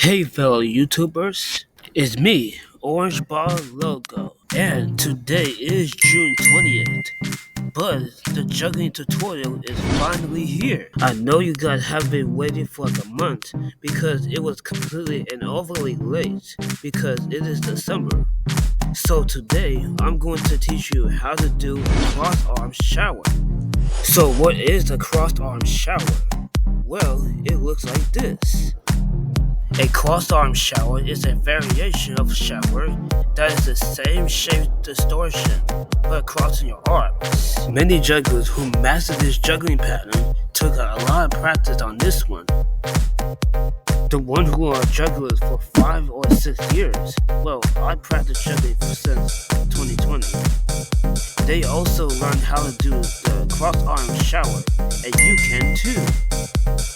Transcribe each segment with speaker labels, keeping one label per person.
Speaker 1: Hey fellow YouTubers, it's me, Orange Ball Logo, and today is June 20th, but the juggling tutorial is finally here. I know you guys have been waiting for like a month because it was completely and overly late because it is December. So today, I'm going to teach you how to do a cross-arm shower. So what is a cross-arm shower? Well, it looks like this. A cross-arm shower is a variation of shower that is the same shape distortion, but crossing your arms. Many jugglers who mastered this juggling pattern took a lot of practice on this one. The ones who are jugglers for 5 or 6 years, well, I practiced juggling since 2020. They also learned how to do the cross-arm shower, and you can too.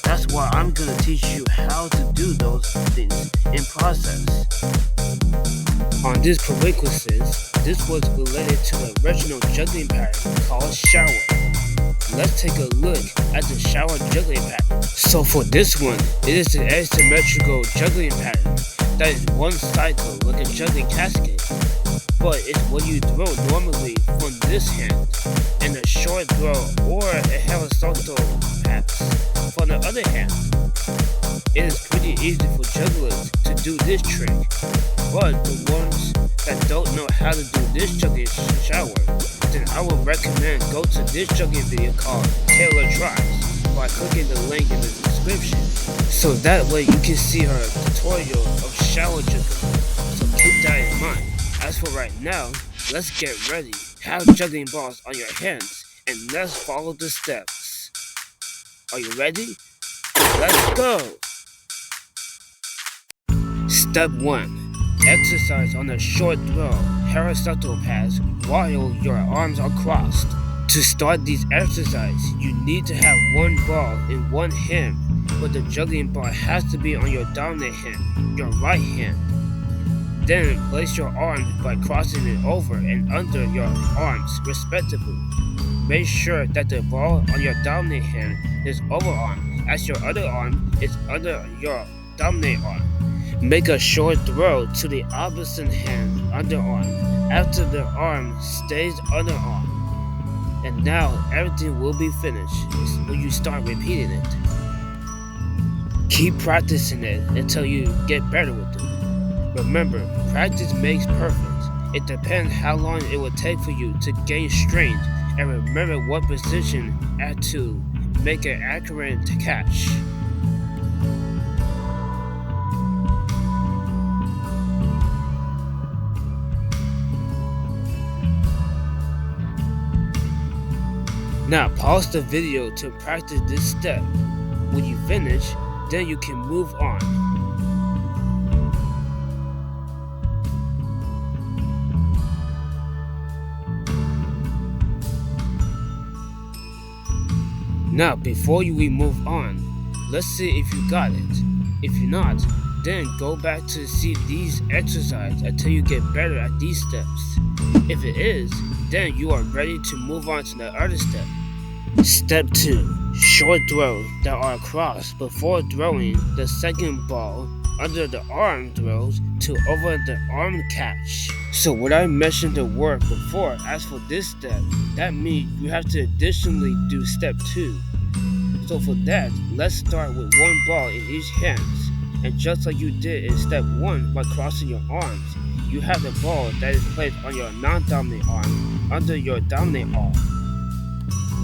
Speaker 1: That's why I'm gonna teach you how to do those things in process. On this prerequisites, this was related to the original juggling pattern called shower. Let's take a look at the shower juggling pattern. So for this one, it is an asymmetrical juggling pattern that is one cycle like a juggling cascade, but it's what you throw normally from this hand, and a short throw or a horizontal pass from the other hand. It is pretty easy for jugglers to do this trick, but the ones that don't know how to do this juggling shower, then I would recommend go to this juggling video called Taylor Tries by clicking the link in the description, so that way you can see her tutorial of shower juggling. So keep that in mind. As for right now, let's get ready. Have juggling balls on your hands and let's follow the steps. Are you ready? Let's go! Step 1. Exercise on a short throw, horizontal pass while your arms are crossed. To start these exercises, you need to have one ball in one hand, but the juggling ball has to be on your dominant hand, your right hand. Then place your arms by crossing it over and under your arms respectively. Make sure that the ball on your dominant hand is overarm, as your other arm is under your dominant arm. Make a short throw to the opposite hand underarm after the arm stays underarm. And now everything will be finished when you start repeating it. Keep practicing it until you get better with it. Remember, practice makes perfect. It depends how long it will take for you to gain strength, and remember what position at to make an accurate catch. Now pause the video to practice this step. When you finish, then you can move on. Now before we move on, let's see if you got it. If you're not, then go back to see these exercises until you get better at these steps. If it is, then you are ready to move on to the other step. Step 2. Short throws that are crossed before throwing the second ball under the arm throws to over the arm catch. So what I mentioned the word before, as for this step, that means you have to additionally do step 2. So for that, let's start with one ball in each hand. And just like you did in step 1 by crossing your arms, you have the ball that is placed on your non-dominant arm under your dominant arm.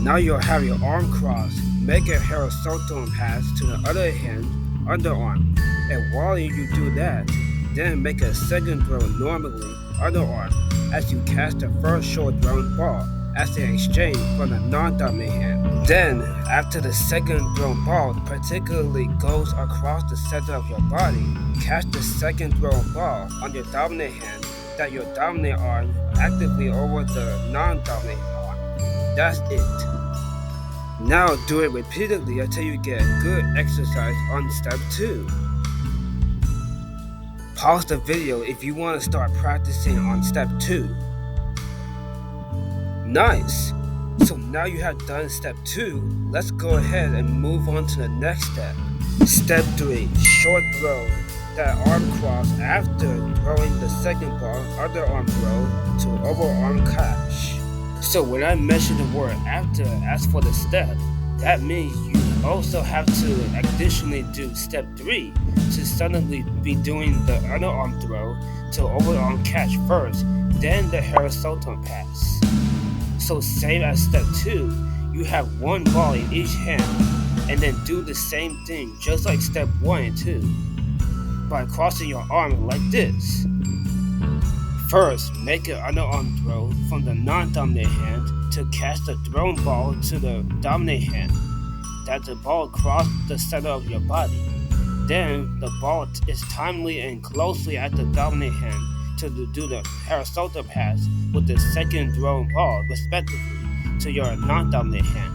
Speaker 1: Now you'll have your arm crossed. Make a horizontal pass to the other hand underarm. And while you do that, then make a second throw normally underarm as you cast the first short thrown ball as an exchange from the non-dominant hand. Then, after the second thrown ball particularly goes across the center of your body, cast the second thrown ball on your dominant hand that your dominant arm actively over the non-dominant arm. That's it. Now do it repeatedly until you get a good exercise on step 2. Pause the video if you want to start practicing on step 2. Nice! So now you have done step 2, let's go ahead and move on to the next step. Step 3. Short throw that arm cross after throwing the second ball, underarm throw to overarm catch. So when I mention the word after as for the step, that means you also have to additionally do step 3 to suddenly be doing the underarm throw to overarm catch first, then the horizontal pass. So same as step 2, you have one ball in each hand and then do the same thing just like step 1 and 2 by crossing your arm like this. First, make an underarm throw from the non-dominant hand to catch the thrown ball to the dominant hand, that the ball cross the center of your body. Then, the ball is timely and closely at the dominant hand to do the horizontal pass with the second thrown ball, respectively, to your non-dominant hand.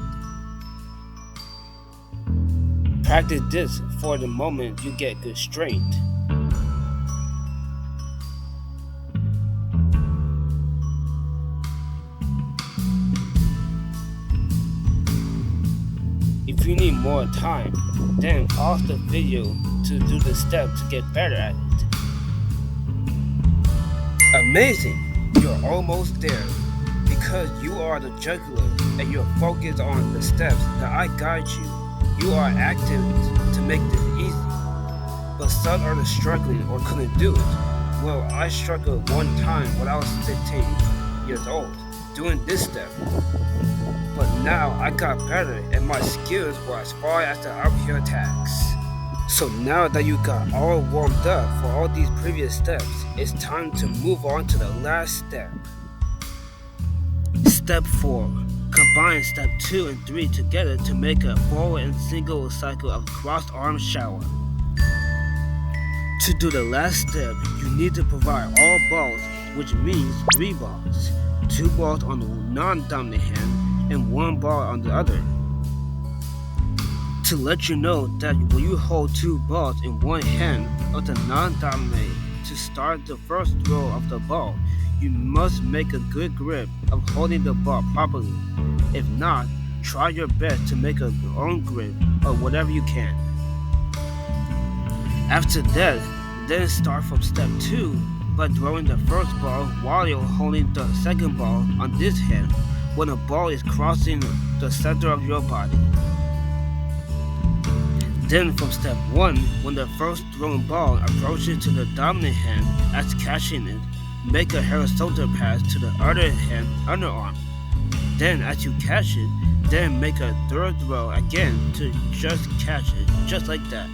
Speaker 1: Practice this for the moment you get good strength. If you need more time, then pause the video to do the step to get better at it. Amazing! You're almost there. Because you are the juggler and you're focused on the steps that I guide you, you are active to make this easy. But some are struggling or couldn't do it. Well, I struggled one time when I was 15 years old doing this step. But now I got better and my skills were as far as the uphill attacks. So now that you got all warmed up for all these previous steps, it's time to move on to the last step. Step 4. Combine step 2 and 3 together to make a forward and single cycle of crossed arm shower. To do the last step, you need to provide all balls, which means 3 balls. 2 balls on the non-dominant hand and 1 ball on the other. To let you know that when you hold 2 balls in one hand of the non-dominant to start the first throw of the ball, you must make a good grip of holding the ball properly. If not, try your best to make a your own grip or whatever you can. After that, then start from step 2 by throwing the first ball while you're holding the second ball on this hand when the ball is crossing the center of your body. Then from step 1, when the first thrown ball approaches to the dominant hand as catching it, make a horizontal pass to the other hand underarm. Then as you catch it, then make a third throw again to just catch it, just like that.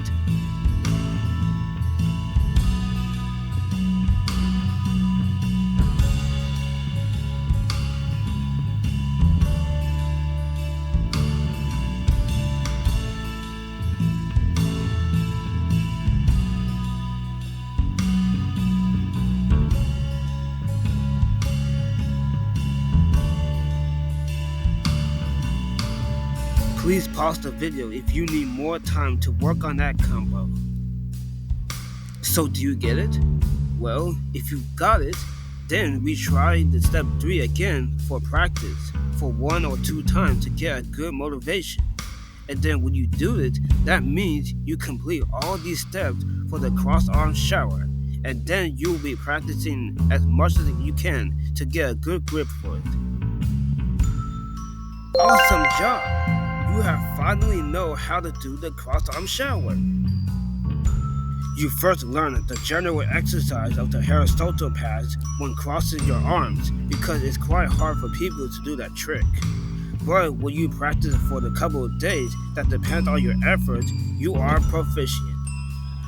Speaker 1: Please pause the video if you need more time to work on that combo. So do you get it? Well, if you got it, then we try the step 3 again for practice for 1 or 2 times to get a good motivation. And then when you do it, that means you complete all these steps for the cross arm shower. And then you'll be practicing as much as you can to get a good grip for it. Awesome job! You have finally know how to do the cross arm shower. You first learn the general exercise of the horizontal pass when crossing your arms because it's quite hard for people to do that trick. But when you practice for the couple of days that depend on your effort, you are proficient.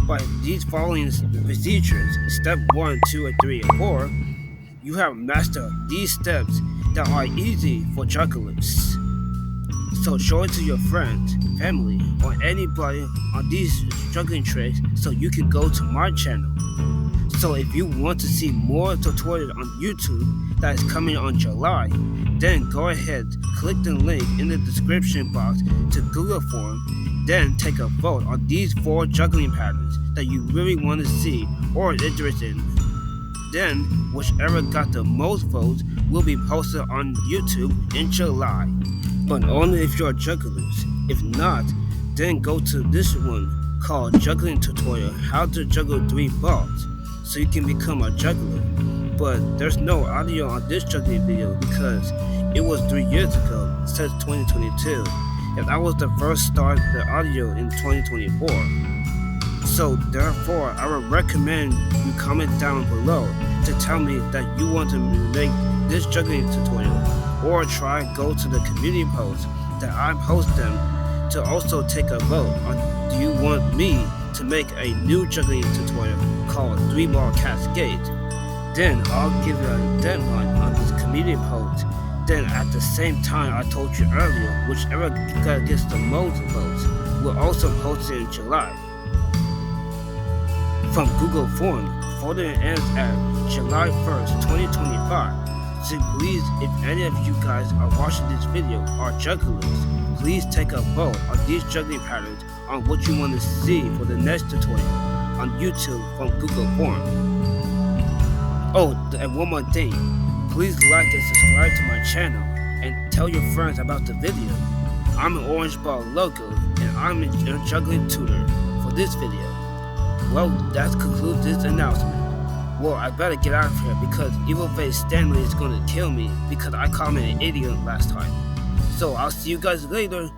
Speaker 1: By these following procedures, step 1, 2, and 3, and 4, you have mastered these steps that are easy for jugglers. So show it to your friends, family, or anybody on these juggling tricks so you can go to my channel. So if you want to see more tutorials on YouTube that is coming on July, then go ahead, click the link in the description box to Google form, then take a vote on these 4 juggling patterns that you really want to see or interested in. Then, whichever got the most votes will be posted on YouTube in July. But only if you're jugglers. If not, then go to this one called Juggling Tutorial How to Juggle 3 Balls so you can become a juggler. But there's no audio on this juggling video because it was 3 years ago, it says 2022, and I was the first start the audio in 2024. So therefore, I would recommend you comment down below to tell me that you want to make this juggling tutorial, or try go to the community post that I post them to also take a vote on do you want me to make a new juggling tutorial called 3 Ball Cascade. Then I'll give you a deadline on this community post. Then at the same time I told you earlier, whichever gets the most votes will also post it in July. From Google Form, voting ends at July 1st, 2025. So please, if any of you guys are watching this video are jugglers, please take a vote on these juggling patterns on what you want to see for the next tutorial on YouTube from Google Form. Oh, and one more thing. Please like and subscribe to my channel and tell your friends about the video. I'm an Orange Ball LowGo and I'm a juggling tutor for this video. Well, that concludes this announcement. Well, I better get out of here because Evil Face Stanley is going to kill me because I called him an idiot last time. So I'll see you guys later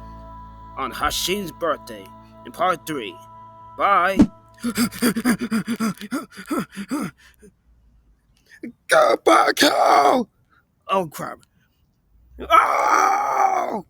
Speaker 1: on Hashim's birthday in part 3. Bye! Go back home! Oh crap. Oh!